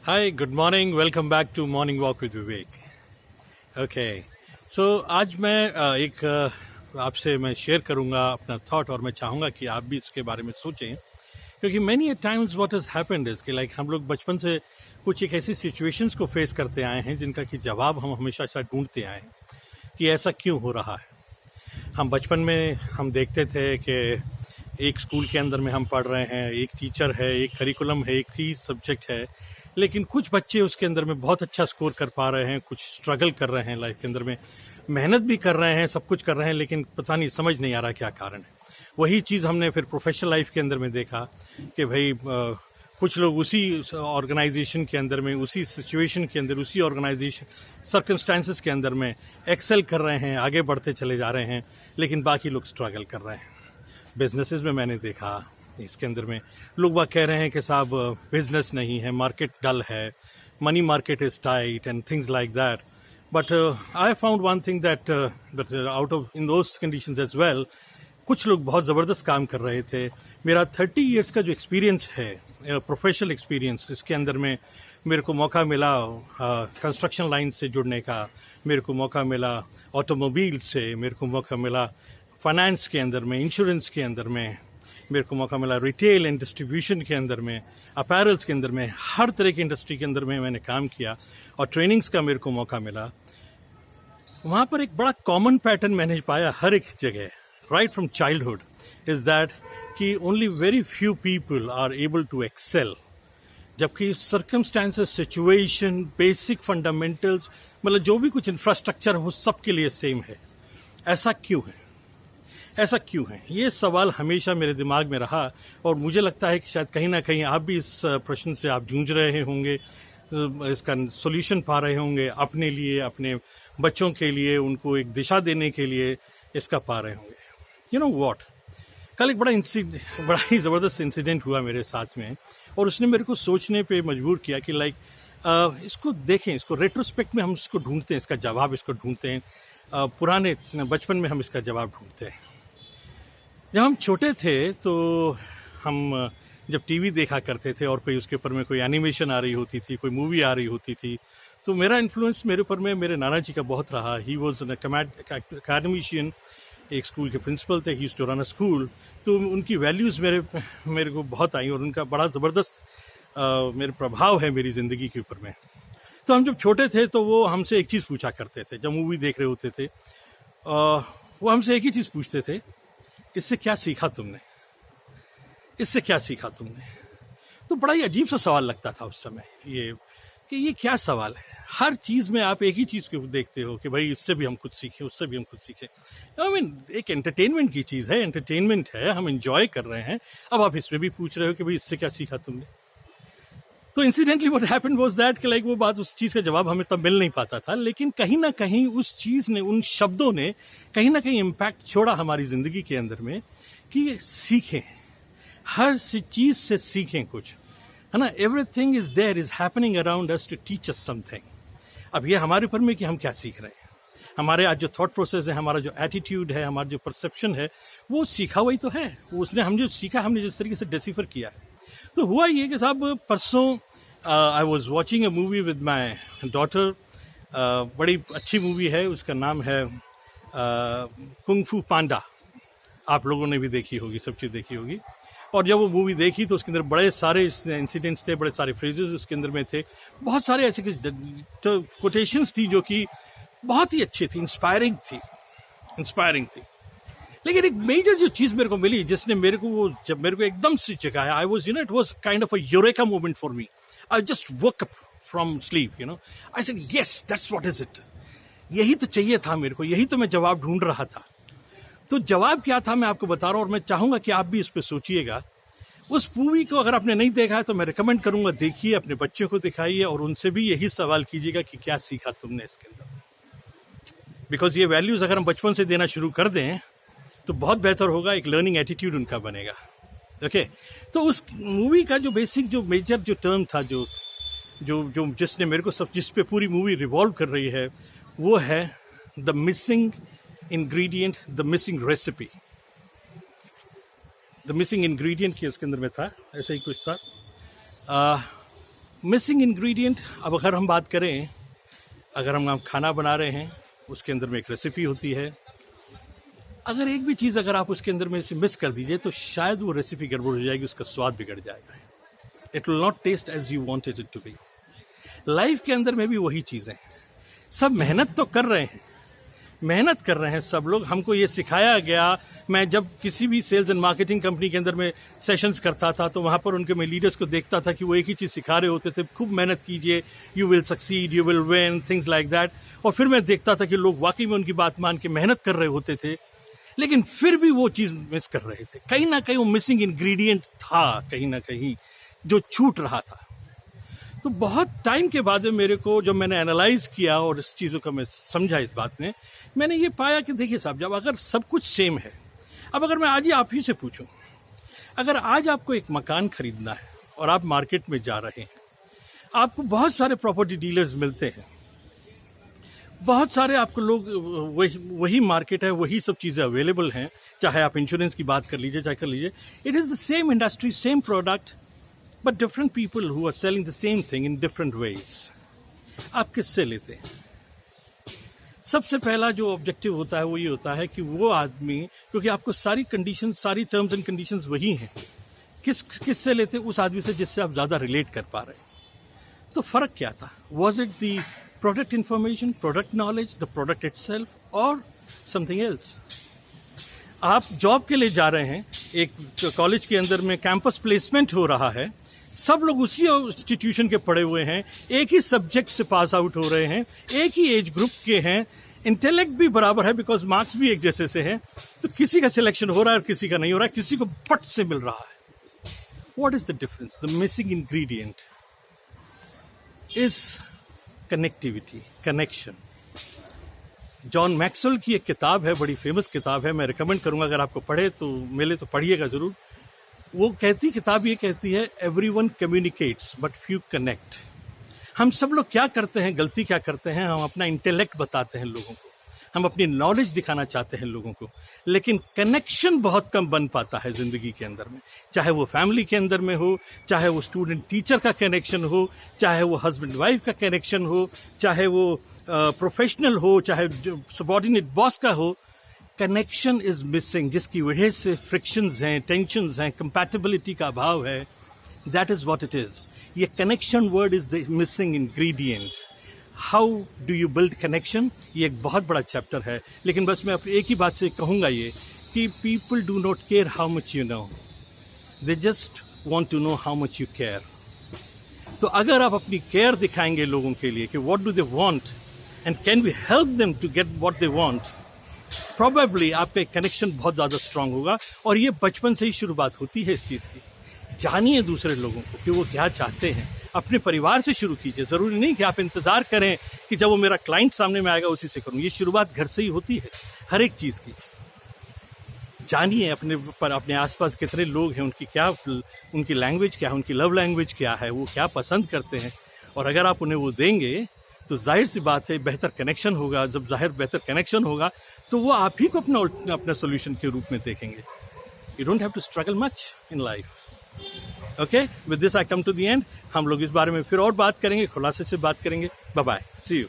Hi, good morning, welcome back to morning walk with Vivek. Okay, so आज मैं आपसे मैं शेयर करूंगा अपना थॉट, और मैं चाहूंगा कि आप भी इसके बारे में सोचें, क्योंकि many times what has happened is कि लाइक हम लोग बचपन से कुछ एक ऐसी सिचुएशंस को फेस करते आए हैं जिनका कि जवाब हम हमेशा ऐसा ढूंढते आए हैं कि ऐसा क्यों हो रहा है। हम बचपन में हम देखते थे कि एक स्कूल के अंदर में हम पढ़ रहे हैं, एक टीचर है, एक करिकुलम है, एक ही सब्जेक्ट है, लेकिन कुछ बच्चे उसके अंदर में बहुत अच्छा स्कोर कर पा रहे हैं, कुछ स्ट्रगल कर रहे हैं लाइफ के अंदर में, मेहनत भी कर रहे हैं, सब कुछ कर रहे हैं, लेकिन पता नहीं, समझ नहीं आ रहा क्या कारण है। वही चीज़ हमने फिर प्रोफेशनल लाइफ के अंदर में देखा कि भाई कुछ लोग उसी ऑर्गेनाइजेशन के अंदर में, उसी सिचुएशन के अंदर, उसी ऑर्गेनाइजेशन सर्कमस्टांसेस के अंदर में एक्सेल कर रहे हैं, आगे बढ़ते चले जा रहे हैं, लेकिन बाकी लोग स्ट्रगल कर रहे हैं। बिजनेसेस में मैंने देखा, इसके अंदर में लोग बात कह रहे हैं कि साहब बिजनेस नहीं है, मार्केट डल है, money market is tight and things like that. But I found one thing that out of in those conditions as well, कुछ लोग बहुत ज़बरदस्त काम कर रहे थे। मेरा 30 ईयर्स का जो एक्सपीरियंस है, प्रोफेशनल एक्सपीरियंस, इसके अंदर में मेरे को मौका मिला कंस्ट्रक्शन लाइन से जुड़ने का, मेरे को मौका मिला ऑटोमोबाइल से, मेरे को मौका मिला फाइनेंस के अंदर में, इंश्योरेंस के अंदर में, मेरे को मौका मिला रिटेल एंड डिस्ट्रीब्यूशन के अंदर में, अपैरल्स के अंदर में, हर तरह की इंडस्ट्री के अंदर में मैंने काम किया और ट्रेनिंग्स का मेरे को मौका मिला। वहाँ पर एक बड़ा कॉमन पैटर्न मैंने पाया हर एक जगह, right from childhood, is that कि only very few people are able to excel, जबकि सर्कमस्टांसेस, सिचुएशन, बेसिक फंडामेंटल्स, मतलब जो भी कुछ इंफ्रास्ट्रक्चर हो सबके लिए सेम है। ऐसा क्यों है? ऐसा क्यों है? ये सवाल हमेशा मेरे दिमाग में रहा, और मुझे लगता है कि शायद कहीं ना कहीं आप भी इस प्रश्न से आप जूझ रहे होंगे, इसका सॉल्यूशन पा रहे होंगे अपने लिए, अपने बच्चों के लिए, उनको एक दिशा देने के लिए इसका पा रहे होंगे। यू नो व्हाट, कल एक बड़ा ही ज़बरदस्त इंसिडेंट हुआ मेरे साथ में, और उसने मेरे को सोचने पे मजबूर किया कि लाइक इसको देखें, इसको रेट्रोस्पेक्ट में हम इसको ढूंढते हैं, इसका जवाब इसको ढूंढते हैं, पुराने बचपन में हम इसका जवाब ढूंढते हैं। जब हम छोटे थे तो हम जब टीवी देखा करते थे और कोई उसके ऊपर में कोई एनिमेशन आ रही होती थी, कोई मूवी आ रही होती थी, तो मेरा इन्फ्लुएंस मेरे ऊपर में मेरे नाना जी का बहुत रहा। ही वॉज एन अकेडमिशियन, एक स्कूल के प्रिंसिपल थे, he used to run a school. तो उनकी वैल्यूज़ मेरे को बहुत आई, और उनका बड़ा ज़बरदस्त मेरे प्रभाव है मेरी ज़िंदगी के ऊपर में। तो हम जब छोटे थे तो वो हमसे एक चीज़ पूछा करते थे, जब मूवी देख रहे होते थे वो हमसे एक ही चीज़ पूछते थे, इससे क्या सीखा तुमने? इससे क्या सीखा तुमने? तो बड़ा ही अजीब सा सवाल लगता था उस समय, ये क्या सवाल है? हर चीज़ में आप एक ही चीज़ को देखते हो कि भाई इससे भी हम कुछ सीखें, उससे भी हम कुछ सीखें। आई मीन एक एंटरटेनमेंट की चीज़ है, एंटरटेनमेंट है, हम एंजॉय कर रहे हैं। अब आप इसमें भी पूछ रहे हो कि भाई इससे क्या सीखा तुमने? तो incidentally what happened was that कि लाइक वो बात, उस चीज़ का जवाब हमें तब मिल नहीं पाता था, लेकिन कहीं ना कहीं उस चीज़ ने, उन शब्दों ने कहीं ना कहीं इम्पैक्ट छोड़ा हमारी ज़िंदगी के अंदर में कि सीखें, हर चीज़ से सीखें कुछ, है ना। Everything is there, is happening around us to teach us something. अब ये हमारे ऊपर में कि हम क्या सीख रहे हैं। हमारे आज जो थॉट प्रोसेस है, हमारा जो एटीट्यूड है, हमारा जो परसेप्शन है, वो सीखा हुआ ही तो है। उसने हम जो सीखा, हमने जिस तरीके से डिसिफर किया है। तो हुआ ये कि साहब परसों I was watching a movie with my daughter. बड़ी अच्छी मूवी है, उसका नाम है कुंग फू पांडा। आप लोगों ने भी देखी होगी, सब चीज़ देखी होगी। और जब वो मूवी देखी तो उसके अंदर बड़े सारे इंसिडेंट्स थे, बड़े सारे फ्रेजेस उसके अंदर में थे, बहुत सारे ऐसे कुछ कोटेशंस थी जो कि बहुत ही अच्छी थी, इंस्पायरिंग थी। लेकिन एक मेजर जो चीज़ मेरे को मिली, जिसने मेरे को जब मेरे को एकदम से जगाया, I was it was kind of a eureka moment for me. I just woke up from sleep, I said yes, that's what is it. यही तो चाहिए था मेरे को, यही तो मैं जवाब ढूंढ रहा था। तो जवाब क्या था मैं आपको बता रहा हूँ, और मैं चाहूंगा कि आप भी इस पर सोचिएगा। उस मूवी को अगर आपने नहीं देखा है तो मैं रिकमेंड करूंगा, देखिए, अपने बच्चों को दिखाइए और उनसे भी यही सवाल कीजिएगा कि क्या सीखा तुमने इसके अंदर। बिकॉज ये वैल्यूज अगर हम बचपन से देना शुरू कर दें तो बहुत बेहतर होगा, एक लर्निंग एटीट्यूड उनका बनेगा। ओके, तो उस मूवी का जो बेसिक, जो मेजर जो टर्म था, जो जो जो जिसने मेरे को सब, जिस पे पूरी मूवी रिवॉल्व कर रही है, वो है the missing ingredient, the missing recipe. The missing ingredient की उसके अंदर में था, ऐसा ही कुछ था। मिसिंग इंग्रेडिएंट, अब अगर हम बात करें, अगर हम खाना बना रहे हैं उसके अंदर में एक रेसिपी होती है, अगर एक भी चीज़ अगर आप उसके अंदर में से मिस कर दीजिए तो शायद वो रेसिपी गड़बड़ हो जाएगी, उसका स्वाद बिगड़ जाएगा, it will not taste as you wanted it to be. Life के अंदर में भी वही चीज़ें हैं, सब मेहनत तो कर रहे हैं, मेहनत कर रहे हैं सब लोग, हमको ये सिखाया गया। मैं जब किसी भी सेल्स एंड मार्केटिंग कंपनी के अंदर में सेशंस करता था तो वहाँ पर उनके मैं लीडर्स को देखता था कि वो एक ही चीज़ सिखा रहे होते थे, खूब मेहनत कीजिए, you will succeed, you will win, things like that. और फिर मैं देखता था कि लोग वाकई में उनकी बात मान के मेहनत कर रहे होते थे, लेकिन फिर भी वो चीज़ मिस कर रहे थे, कहीं ना कहीं वो मिसिंग इंग्रेडिएंट था, कहीं ना कहीं जो छूट रहा था। तो बहुत टाइम के बाद में मेरे को जब मैंने एनालाइज किया और इस चीज़ों का मैं समझा इस बात में, मैंने ये पाया कि देखिए साहब, जब अगर सब कुछ सेम है, अब अगर मैं आज ही आप ही से पूछूं, अगर आज आपको एक मकान खरीदना है और आप मार्केट में जा रहे हैं, आपको बहुत सारे प्रॉपर्टी डीलर्स मिलते हैं, बहुत सारे आपको लोग, वही मार्केट है, वही सब चीज़ें अवेलेबल हैं, चाहे आप इंश्योरेंस की बात कर लीजिए, चाहे कर लीजिए, it is the same industry, same product, but different people who are selling the same thing in different ways. आप किससे लेते हैं? सबसे पहला जो ऑब्जेक्टिव होता है वो ये होता है कि वो आदमी, क्योंकि आपको सारी कंडीशन, सारी टर्म्स एंड कंडीशंस वही हैं, किससे लेते? उस आदमी से जिससे आप ज़्यादा रिलेट कर पा रहे हैं। तो फ़र्क क्या था? Was it the product information, product knowledge, the product itself, और समथिंग एल्स? आप जॉब के लिए जा रहे हैं, एक कॉलेज के अंदर में कैंपस प्लेसमेंट हो रहा है, सब लोग उसी इंस्टीट्यूशन के पढ़े हुए हैं, एक ही सब्जेक्ट से पास आउट हो रहे हैं, एक ही एज ग्रुप के हैं, इंटेलेक्ट भी बराबर है बिकॉज मार्क्स भी एक जैसे से हैं, तो किसी का सिलेक्शन हो रहा है और किसी का नहीं हो रहा है, किसी को फट से मिल रहा है। What is the difference? The missing ingredient is connectivity, connection. John Maxwell की एक किताब है, बड़ी फेमस किताब है, मैं रिकमेंड करूंगा अगर आपको पढ़े तो मिले तो पढ़िएगा जरूर। वो किताब ये कहती है, everyone communicates but few connect. हम सब लोग क्या करते हैं, गलती क्या करते हैं, हम अपना इंटेलेक्ट बताते हैं लोगों को, हम अपनी नॉलेज दिखाना चाहते हैं लोगों को, लेकिन कनेक्शन बहुत कम बन पाता है जिंदगी के अंदर में, चाहे वो फैमिली के अंदर में हो, चाहे वो स्टूडेंट टीचर का कनेक्शन हो, चाहे वो हस्बैंड वाइफ का कनेक्शन हो, चाहे वो प्रोफेशनल हो, चाहे सबॉर्डिनेट बॉस का हो। कनेक्शन इज मिसिंग, जिसकी वजह से फ्रिक्शंस हैं, टेंशंस हैं, कंपैटिबिलिटी का अभाव है। That is what it is. ये connection word is the missing ingredient. How do you build connection, ये एक बहुत बड़ा चैप्टर है, लेकिन बस मैं एक ही बात से कहूंगा ये कि people do not care how much you know, they just want to know how much you care. तो अगर आप अपनी केयर दिखाएंगे लोगों के लिए कि what do they want and can we help them to get what they want, probably आपका एक कनेक्शन बहुत ज़्यादा स्ट्रांग होगा। और ये बचपन से ही शुरुआत होती है इस चीज़ की। जानिए दूसरे लोगों को कि वो क्या चाहते हैं, अपने परिवार से शुरू कीजिए। ज़रूरी नहीं कि आप इंतज़ार करें कि जब वो मेरा क्लाइंट सामने में आएगा उसी से करूँ, ये शुरुआत घर से ही होती है हर एक चीज़ की। जानिए अपने आसपास कितने लोग हैं, उनकी लैंग्वेज क्या है, उनकी लव लैंग्वेज क्या है, वो क्या पसंद करते हैं, और अगर आप उन्हें वो देंगे तो जाहिर सी बात है बेहतर कनेक्शन होगा। जब बेहतर कनेक्शन होगा तो वो आप ही को अपना सोल्यूशन के रूप में देखेंगे। You don't have to struggle much in life. Okay, with this I come to the end. हम लोग इस बारे में फिर और बात करेंगे, खुलासे से बात करेंगे। Bye bye, see you.